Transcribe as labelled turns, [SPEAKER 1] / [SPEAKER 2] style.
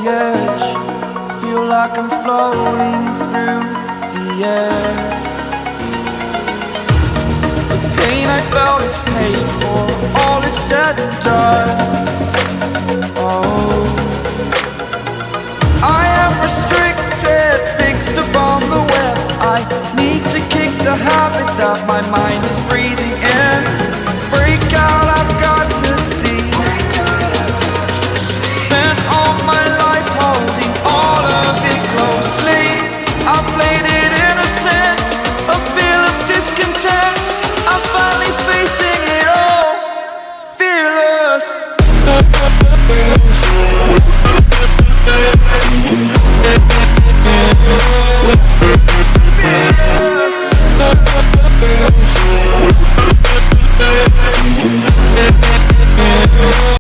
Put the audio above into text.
[SPEAKER 1] edge, feel like I'm floating through the air. The pain I felt is paid for, all is said and done. Oh, I am restricted, fixed upon the web. I need to kick the habit that my mind is breathing in. Break out, I've got to see. Spent all my life holding all of it closely. I played it innocent, a feel of discontent. I'm finally facing it all, fearless.